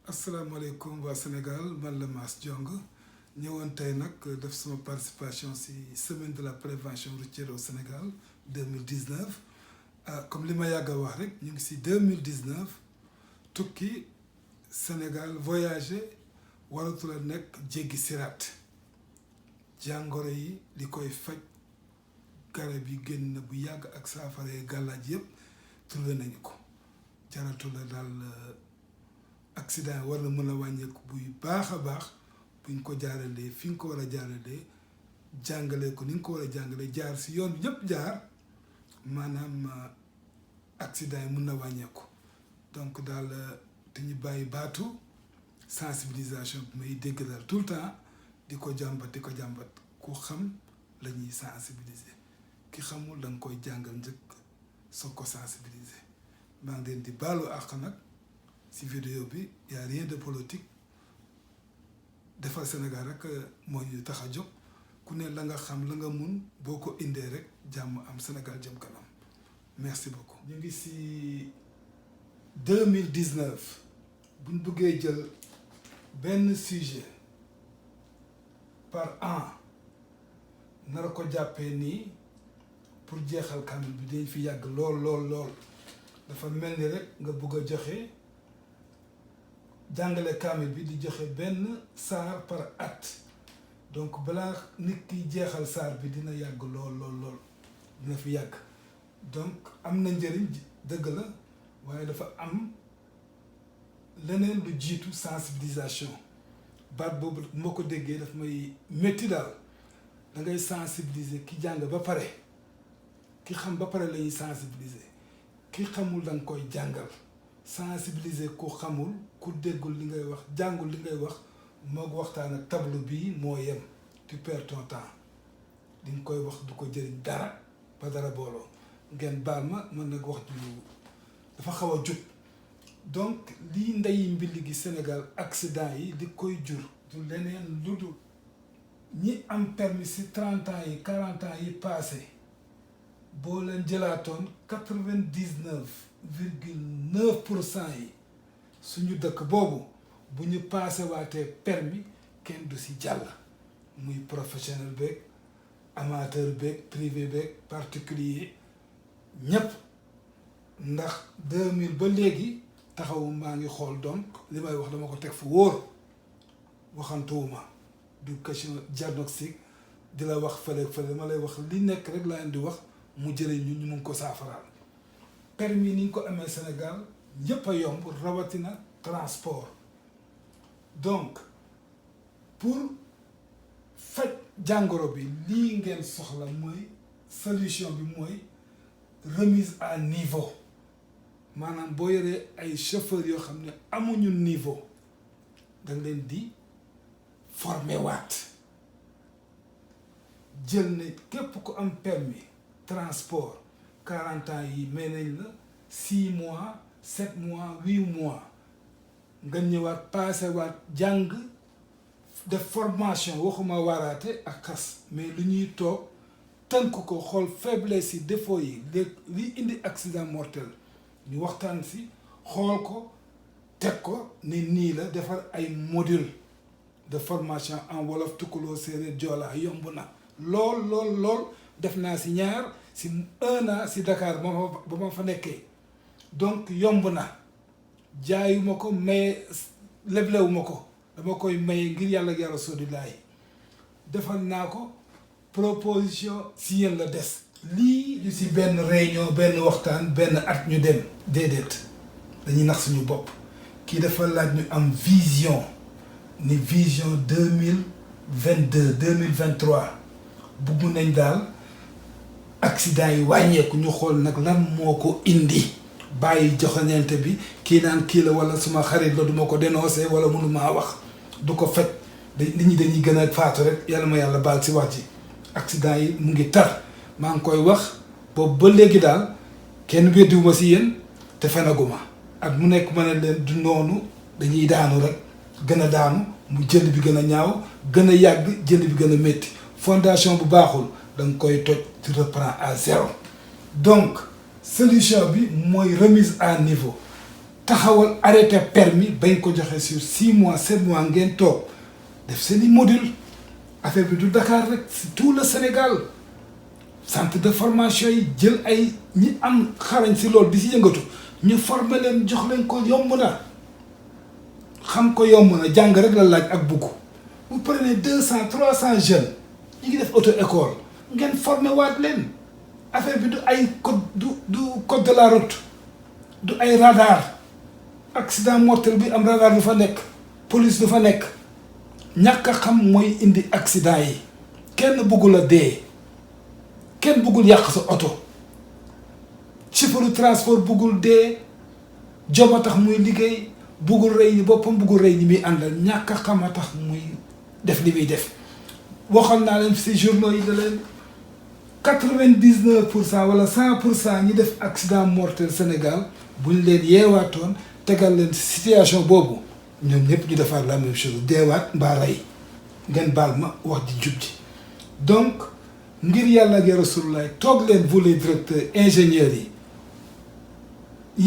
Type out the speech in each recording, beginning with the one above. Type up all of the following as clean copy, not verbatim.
asalaamaaleykum waa Sénégal man la Mass Diong ñëwoon tey nag def sama participation ci semaine de la prévention routière au Sénégal 2019 comme li ma yàgg a wax rek ñu ngi ci 2019 tukki Sénégal voyager waratu la nekk jéggi siraat jàngoro yi li koy faj garab yi génn na bu yàgg ak saafara gàllaaj yëpp trouvé nañu ko jaratu la daal accident war na mën a wàññeeku buy baax a baax buñ ko jaaralee fi nga ko war a jaaralee jàngalee ko ni nga ko war a jàngalee jaar si yoon bi ñëpp jaar maanaam accident yi mën na wàññeeku donc daal te ñu bàyyi baatu sensibilisation bi may dégg daal tout le temps di ko jàmbat ku xam la ñuy sensibiliser ki xamul da nga koy jàngal njëkk soo ko sensibiliser maa ngi leen di baalu àq nag si vidéo bi y a rien de politique defal Sénégal rek moo ñu tax a jóg ku ne la nga xam la nga mun boo ko indee rek jàmm am Sénégal jëm kanam merci beaucoup. ñu ngi si 2019 buñ bëggee jël benn sujet par an nar a ko jàppee nii pour jeexal kamil bi dañ fi yàgg lool dafa mel ni rek nga bëgg a joxe. jàngale kaamil bi di joxe benn saar par at donc balaa nit ki jeexal saar bi dina yàgg lool dina fi yàgg donc am na njëriñ dëgg la waaye dafa am leneen lu jiitu sensibilisation baat boobu moo ko déggee daf may métti daal da ngay sensibiliser ki jàng ba pare ki xam ba pare la ñuy sensibiliser ki xamul da nga koy jàngal sensibiliser ku xamul ku déggul li ngay wax jàngul li ngay wax moo waxtaan ak tableau bii moo yem tu perds ton temps li nga koy wax du ko jëriñ dara ba dara booloo ngeen baal ma mën nag wax ju dafa xaw a jub donc lii ndeyi mbilli gi Sénégal accident yi di koy jur du leneen lu dul ñi am permis ci 30 ans yi 40 ans yi passé boo leen jëlaatoon 99,9% yi suñu dëkk boobu bu ñu passé waatee permis kenn du ci jàll muy professionnel beeg amateur beeg privé beeg particulier ñépp ndax 2000 ba léegi taxawu maa ngi xool donc li may wax dama ko teg fu wóor waxantuwuma du question diagnostic di la wax fële ma lay wax li nekk rek laa leen di wax mu jëriñ ñu mun ko saafaraal permis ni ñu ko amee Sénégal yëpp a yomb rawatina transport donc pour faj jàngoro bi lii ngeen soxla mooy solution bi mooy remise à niveau maanaam boo yoree ay chauffeurs yoo xam ne amuñu niveau da nga leen di former waat jël ne képp ku am permis transport 40 ans yi may nañ la 6 mois 7 mois 8 mois nga ñëwaat passé waat jàng def formation waxuma waaraate ak xas mais lu ñuy toog tënk ko xool faiblesse yi défaut yi li indi accident mortel ñu waxtaan si xool ko teg ko ne nii la defar ay module de formation en wolof tukuloo séeréer joolaa yomb na lool def naa si ñaar si 1 an si Dakar ba ma fa nekkee donc yomb na jaayuma ko maye leblewuma ko dama koy maye ngir yàlla sodilaayi defal naa ko proposition si yéen la des lii du si benn réunion benn waxtaan benn at ñu dem déedéet dañuy nax suñu bopp kii dafa laaj ñu am vision ni vision 2022 2023 bugg nañ daal accident yi wàññeeku ñu xool nag lan moo ko indi bàyyi joxañente bi kii naan kii la wala suma xarit la duma ko dénoncé wala mënumaa wax du ko fekk nit ñi dañuy gën a faatu rek yàlla ma yàlla baal si wax ji accident yi mu ngi tar maa ngi koy wax boobu ba léegi daal kenn weddiwuma si yéen te fenaguma ak mu nekk ma ne leen du noonu dañuy daanu rek gën a daanu mu jël bi gën a ñaaw gën a yàgg jël bi gën a métti fondation bu baaxul da nga koy toj tu reprends à zéro donc solution bi mooy remise à niveau taxawal arrêté permis bañ ko joxe sur 6 mois 7 mois ngeen toog def seeni module affaire bi du Dakar rek c'est tout le Sénégal centre de formation yi jël ay ñi am xarañ si loolu di si yëngatu ñu former leen jox leen ko yomb na xam ko yomb na jàng rek la laaj ak bugg vous prenez 200 300 jeunes ñu ngi def auto école ngeen former waat leen affaire bi du ay code du code de la route du ay radar accident mortel bi am radar du fa nekk police du fa nekk ñàkk a xam mooy indi accident yi kenn bëggul a dee kenn bëggul yàq sa oto chauffeur transport bëggul dee job a tax muy liggéey bëggul rey ñi boppam bëggul rey ñi muy àndal ñàkk a xam a tax muy def li muy def waxoon naa leen si journaux yi da leen 99% wala 100% ñi def accident mortel Sénégal buñ leen yeewaatoon tegal leen situation boobu ñoom ñëpp ñu defaat la même chose deewaat mbaa rey ngeen baal ma wax ji jub ji donc ngir yàlla ak Rasulullah toog leen vous les directeurs ingénieurs yi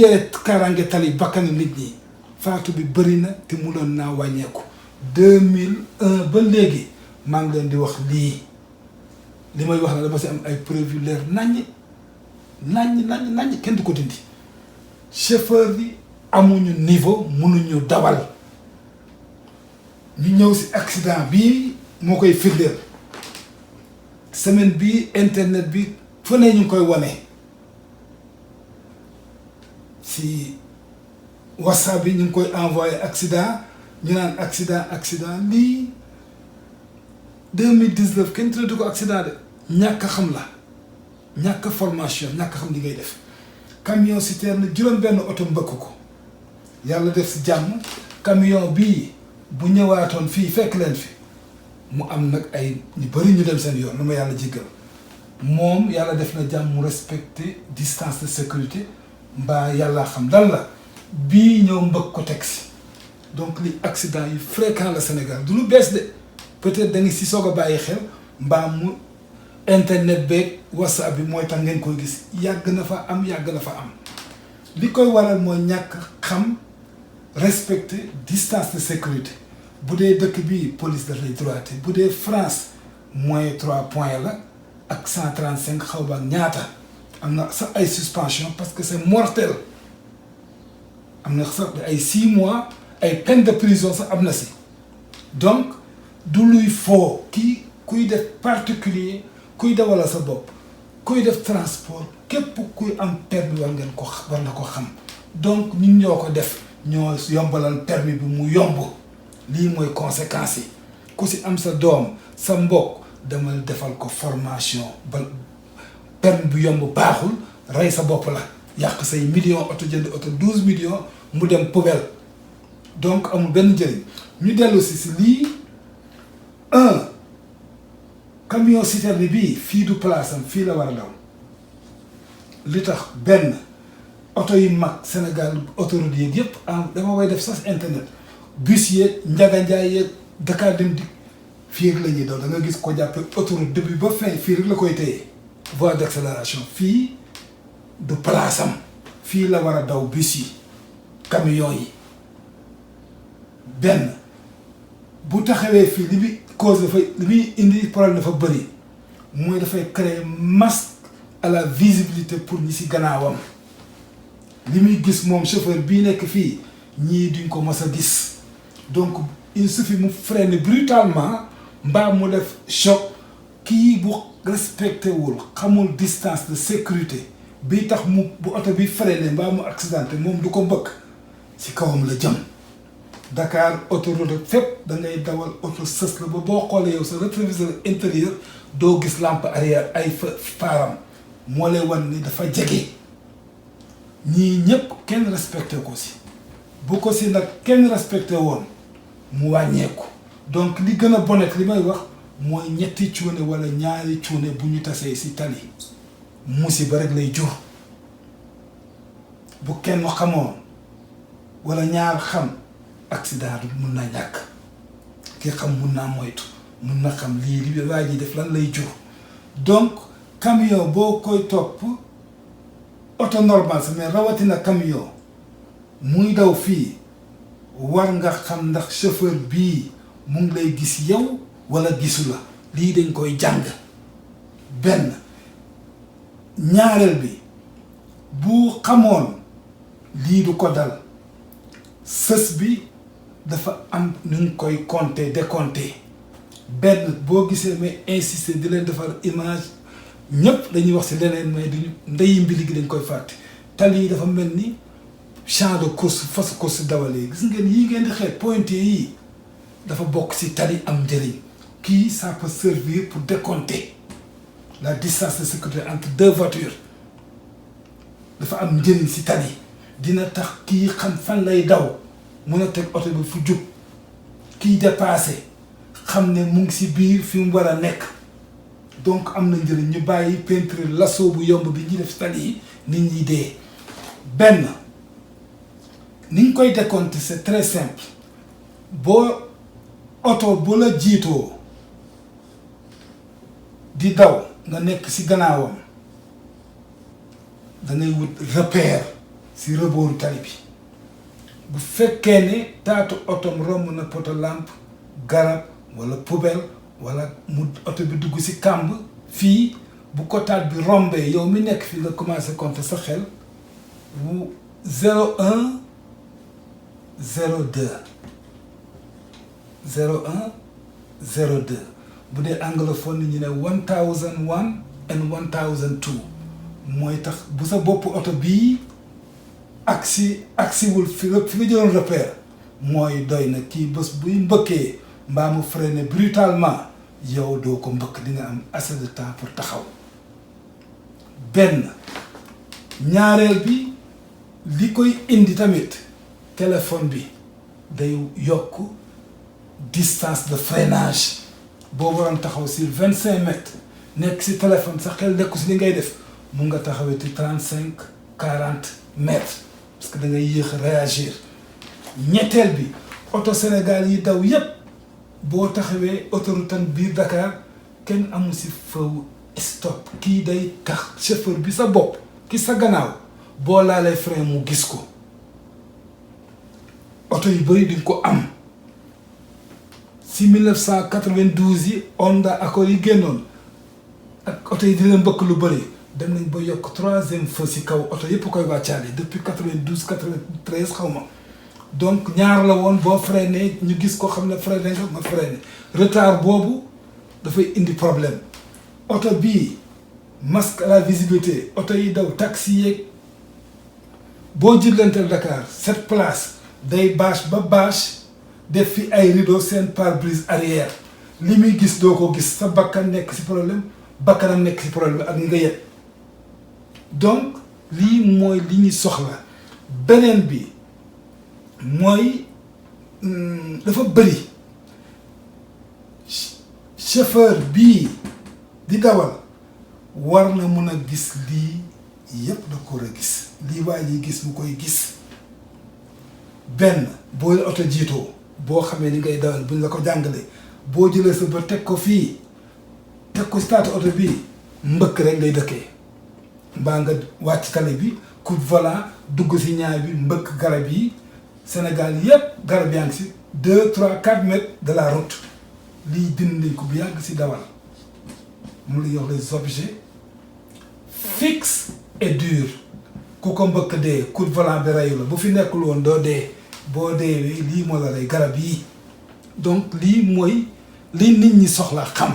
yére kaaraange tali bakkanu nit ñi faatu bi bëri na te munoon naa wàññeeku 2001 ba léegi maa ngi leen di wax lii li may wax na dama si am ay preuve yu leer naññ kenn du ko dindi chauffeur yi amuñu niveau mënuñu dawal ñu ñëw si accident bii moo koy firndeel semaine bii internet bi fu ne ñu ngi koy wane si WhatsApp bi ñu ngi koy envoyé accident ñu naan accident lii 2019 kenn tuddee ko accident de ñàkk a xam la ñàkk formation ñàkk a xam li ngay def camion citerne juróom-benn oto mbëkk ko yàlla def si jàmm camion bii bu ñëwaatoon fii fekk leen fi mu am nag ay ñu bëri ñu dem seen yoon lu ma yàlla jéggal moom yàlla def na jàmm mu respecter distance de sécurité mbaa yàlla xam lan la bii ñëw mbëkk ko teg si donc li accident yi fréquent la Sénégal du lu bees de peut-être da nga si soog a bàyyi xel mbaa mu internet beeg WhatsApp bi mooy tax ngeen koy gis yàgg na fa am li koy waral mooy ñàkk xam respecter distance de sécurité bu dee dëkk bii police daf lay droité bu dee France moins 3 points la ak 135 xaw ba ñaata am na sax ay suspension parce que c'est mortel am na sax ay 6 mois ay peine de prison sax am na si donc du luy foo kii kuy def particulier kuy dawala sa bopp kuy def transport képp kuy am permis war nga ko xam donc ñun ñoo ko def ñoo yombalal permis bi mu yomb lii mooy conséquences yi ku si am sa doom sa mbokk dama defal ko formation ba permis bu yomb baaxul rey sa bopp la yàq say millions oto jënd oto 12 millions mu dem poubelle donc amul benn njëriñ ñu dellu si lii camion citerne bii fii du place am fii la war a daw li tax benn oto yi mag Sénégal autoroute yeeg yëpp dama koy def sax internet bus yeeg Njaga Njaay yeeg Dakar Dem Dikk fii rek la ñuy daw da nga gis ko jàppee autoroute début ba fin fii rek la koy téye voie d'accélération fii du place am fii la war a daw bus yi camion yi benn bu taxawee fii li bi cause dafay li muy indi problème dafa bëri mooy dafay créer masque à la visibilité pour ñi si gannaawam li muy gis moom chauffeur bii nekk fii ñii duñ ko mës a gis donc il suffit mu freiner brutalement mbaa mu def choc kii bu respecté wul xamul distance de sécurité bi tax mu bu oto bi freiner mbaa mu accidenté moom du ko mbëkk si kawam la jëm Dakar autoroute fépp da ngay dawal auto sës la ba boo xoolee yow sa rétroviseur intérieur doo gis lampe arrière ay faaram moo lay wan ni dafa jege ñii ñëpp kenn respecté ko si bu ko si nag kenn respecté woon mu wàññeeku donc li gën a bonet li may wax mooy ñetti cuune wala ñaari cuune bu ñu tasee si tali musiba rek lay jur bu kenn xamoon wala ñaar xam accident du mun na ñàkk ki xam mun naa moytu mun na xam lii li waa ji def lan lay jur donc camion boo koy topp auto normal sa mais rawatina camion muy daw fii war nga xam ndax chauffeur bii mu ngi lay gis yow wala gisu la lii dañ koy jàng benn ñaareel bi bu xamoon lii du ko dal sës bi dafa am nu ñu koy compter décompter benn boo gisee may insister di leen defar image ñëpp dañuy wax ci leneen mais duñu ndeyi mbili gi dañ koy fàtte tali yi dafa mel ni champ de course fas course dawalee gis ngeen yii ngeen di xeet pointé yii dafa bokk ci tali am njëriñ kii ça peut servir pour décompter la distance de sécurité entre deux voitures dafa am njëriñ ci tali dina tax kii xam fan lay daw mun a teg oto bi fu jub kii dépassé xam ne mu ngi ci biir fi mu war a nekk donc am na njëriñ ñu bàyyi peinture lasso bu yomb bi ñuy def ci tali yi nit ñi dee benn ni ñu koy décompter c'est très simple boo oto bu la jiitoo di daw nga nekk ci gannaawam da ngay wut repère ci rebooru tali bi bu fekkee ne taatu otom romb na poto lampe garab wala poubelle wala mu oto bi dugg ci kàmb fii bu ko taat bi rombee yow mi nekk fii nga commencé compter sa xel bu 01 02 01 02 bu dee anglophone ñu ne 1001 and 1002 mooy tax bu sa bopp oto bii agsiwul fi nga jëloon repère mooy doy na kii bés buy mbëkkee mbaa mu freiner brutalement yow doo ko mbëkk di nga am assez de temps pour taxaw benn ñaareel bi li koy indi tamit téléphone bi day yokk distance de freinage boo waroon taxaw sur 25 mètres nekk ci téléphone sa xel nekku ci li ngay def mun nga taxawee ci 35 40 mètres parce que da ngay yéex a réagir ñetteel bi oto Sénégal yi daw yépp boo taxawee autoroute biir Dakar kenn amul ci feu stop kii day tax chauffeur bi sa bopp ki sa gannaaw boo laalee frein mu gis ko oto yu bëri duñ ko am ci 1992 yi Honda Accord yi génnoon ak oto yi dina mbëkk lu bëri dem nañ ba yokk troisième feu ci kaw oto yëpp koy wàccaale depuis 92 93 xaw ma donc ñaar la woon boo freiné ñu gis ko xam ne freiné nga freiné retard boobu dafay indi problème oto bii masque à la visibilité oto yi daw taxi yeeg boo jiitlanteel Dakar 7 places day bâche ba bâche def fi ay rideau seen pare-brise arrière li muy gis doo ko gis sa bakkan nekk ci problème bakkanam nekk ci problème ak nga yëg donc lii mooy li ñuy soxla beneen bi mooy dafa bëri chauffeur bii di dawal war na mun a gis lii yépp da ko war a gis lii waa yi gis mu koy gis benn boo oto jiitoo boo xamee ni ngay dawal buñ la ko jàngalee boo jëlee sa ba teg ko fii teg ko si taatu oto bii mbëkk rek ngay dëkkee mbaa nga wàcc tali bi coup de volant dugg si ñaar bi mbëkk garab yi Sénégal yépp garab yaa ngi si 2 3 4 mètres de la route lii dindi nañ ko bu yàgg si dawal mu la yox les objets fixes et durs ku ko mbëkk dee coup de volant bi reyu la bu fi nekkul woon doo dee boo deewee lii moo la rey garab yi donc lii mooy li nit ñi soxla xam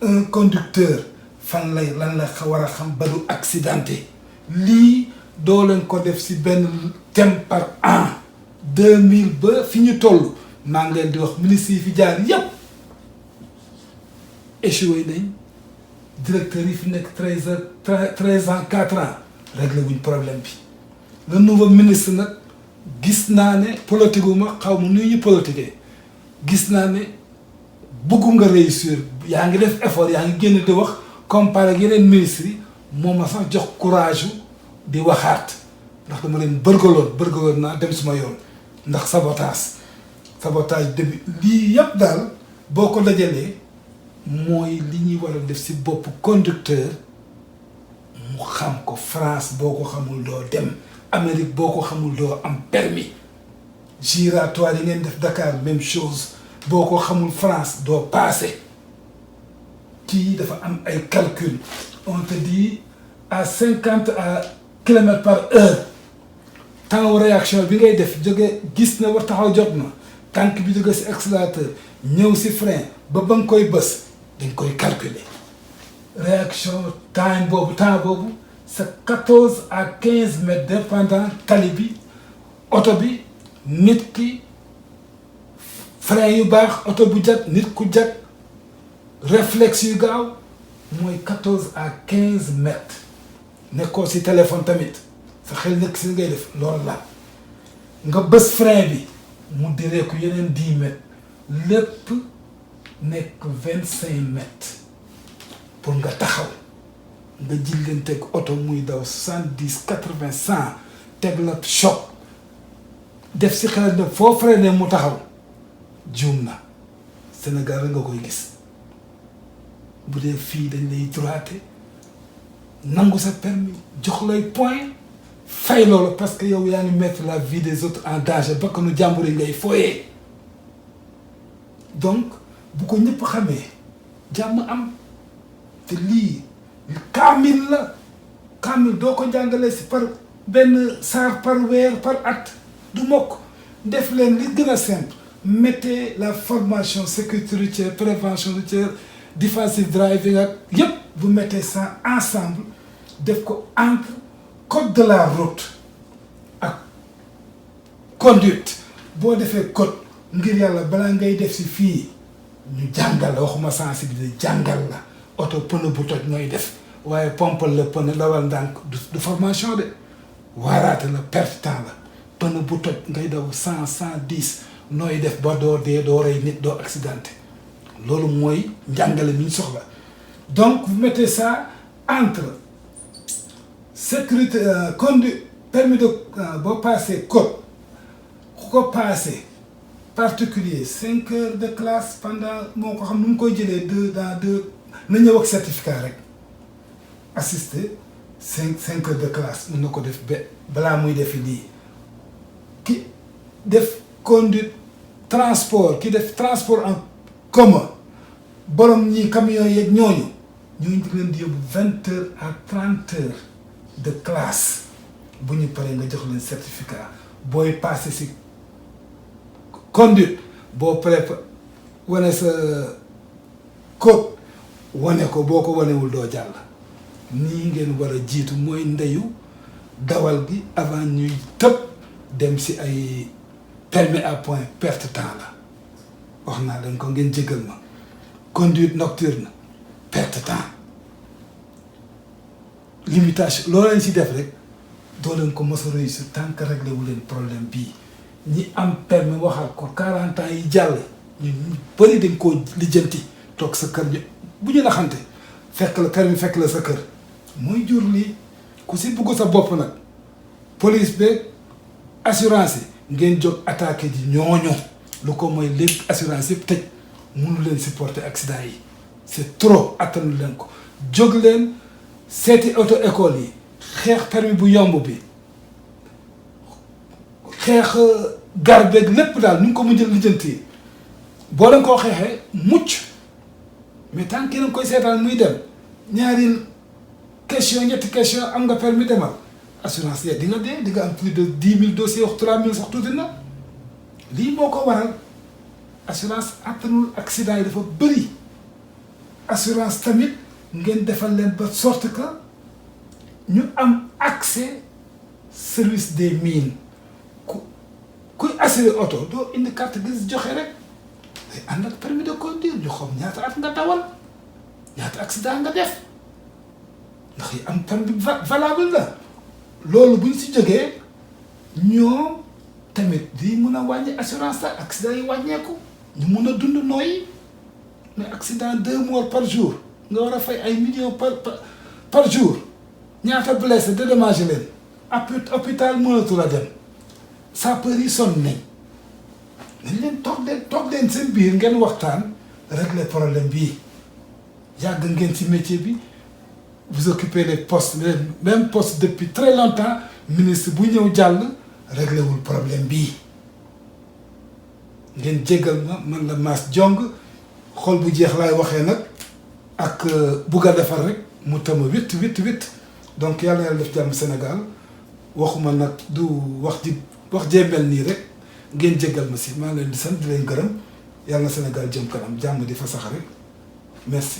un conducteur fan lay lan la war a xam ba du accidenté lii doo leen ko def si benn thème par an 2000 ba fi ñu toll maa ngi leen di wax ministre yi fi jaar yépp échoué nañ directeurs yi fi nekk 13 ans 4 ans réglé wuñ problème bi le nouveau ministre nag gis naa ne politique wu ma xaw ma nu ñu politiqué gis naa ne bëggu nga réussir yaa ngi def effort yaa ngi génn di wax comparé ak yeneen ministres yi moom ma sax jox courage di waxaat ndax dama leen bërgaloon naa dem suma yoon ndax sabotage début lii yëpp daal boo ko dajalee mooy li ñuy war a def ci bopp conducteur mu xam ko France boo ko xamul doo dem Amérique boo ko xamul doo am permis giratoire yi ngeen def Dakar même chose boo ko xamul France doo passé kii dafa am ay calcul on te dit à 50 kilomètres par heure temps réaction bi ngay def jóge gis na war taxaw jot na tànk bi jóge si accélérateur ñëw si frein ba nga koy bës dañ koy calculer réaction temps boobu c'est 14 à 15 mètres dépendant tali bi oto bi nit ki frein yu baax oto bu jag nit ku jag réflexe yu gaaw mooy 14 à 15 mètres nekkoo si téléphone tamit sa xel nekk si ngay def loolu la nga bës frein bi mu diree ko yeneen 10 mètres lépp nekk 25 mètres pour nga taxaw nga jillanteeg oto muy daw 70 80 100 teg la choc def si xel ne foo freiné mu taxaw juum na Sénégal la nga koy gis bu dee fii dañ lay droité nangu sa permis jox lay point fay loolu parce que yow yaa ngi mettre la vie des autres en danger bakkanu jàmbur yi ngay fooyee donc bu ko ñëpp xamee jàmm am te lii kaamil la kaamil doo ko jàngalee si par benn saar par weer par at du mokk def leen li gën a simple mettez la formation sécurité routière prévention routière defensive driving ak yëpp vous mettez ça ensemble def ko entre code de la route ak conduite boo defee code ngir yàlla balaa ngay def si fii ñu jàngal la waxuma sensibiliser jàngal la oto pneu bu toj nooy def waaye pompal la pneu lawal ndànk du formation de waaraate la perte temps la pneu bu toj ngay daw 100 110 nooy def ba doo dee doo rey nit doo accidenté loolu mooy njàngale mi ñu soxla donc vous mettez ça entre sécurité conduite permis de boo passé code ku ko passé particulier 5 heures de classe pendant moo ko xam nu mu koy jëlee 2 dans 2 na ñëw ak certificat rek assisté 5 heures de classe mën na ko def balaa muy defi lii ki def conduite transport ki def transport en commun borom ñi camions yeeg ñooñu ngi leen di yóbbu 20 heures à 30 heures de classe bu ñu paree nga jox leen certificat booy passé si conduite boo prépa wane sa code wane ko boo ko wanewul doo jàll nii ngeen war a jiitu mooy ndeyu dawal gi avant ñuy tëb dem si ay permis à point perte temps la wax naa leen ko ngeen jégal ma conduite nocturne perte temps limitation loo leen si def rek doo leen ko mos a réussir tant que réglé wu leen problème bii ñi am permis waxal ko 40 ans yi jàll ñu bëri dañ koo lijjanti toog sa kër bu ñu naxante fekk la permis fekk la sa kër mooy jur lii ku si bugg sa bopp nag police beeg assurance yi ngeen jóg attaqué ji ñooñu lu ko mooy léegi assurance yëpp tëj mënu leen supporter accident yi c'est trop attanu leen ko jóg leen seeti auto école yi xeex permis bu yomb bi xeex garbeeg lépp daal nu ngi ko mujjël lijjanti boo leen koo xeexee mucc mais tant que yéen koy seetaan muy dem ñaari question ñetti question am nga permis demal assurance yi di nga dee di nga am plus de 10 000 dossiers wax 3 000 sax tuuti na lii moo ko waral assurance attanul accident yi dafa bëri assurance tamit ngeen defal leen ba sorte que ñu am accès service des mines kuy assuré oto doo indi carte grise joxe rek day ànd ak permis de conduire ñu xam ñaata at nga dawal ñaata accident nga def ndax yi am permis valable la loolu bu ñu si jógee ñoom tamit di mun a wàññi assurance la accident yi wàññeeku ñu mun a dund nooyi mais accident 2 morts par jour nga war a fay ay millions par jour ñaata blessé dédommagé leen hôpital mënatu la dem sapeur yi sonn nañ leen toog leen seen biir ngeen waxtaan régler problème bii yàgg ngeen ci métier bi vous occupez les postes même postes depuis très longtemps ministre bu ñëw jàll réglé wul problème bii ngeen jéggal ma man la Mass Jong xol bu jeex laay waxee nag ak bugg a defar rek mu tama witt donc yàlla def jàmm Sénégal waxuma nag du wax jéemel nii rek ngeen jéggal ma si maa ngi leen di sant di leen gërëm yàlla na Sénégal jëm kanam jàmm di fa sax rek merci.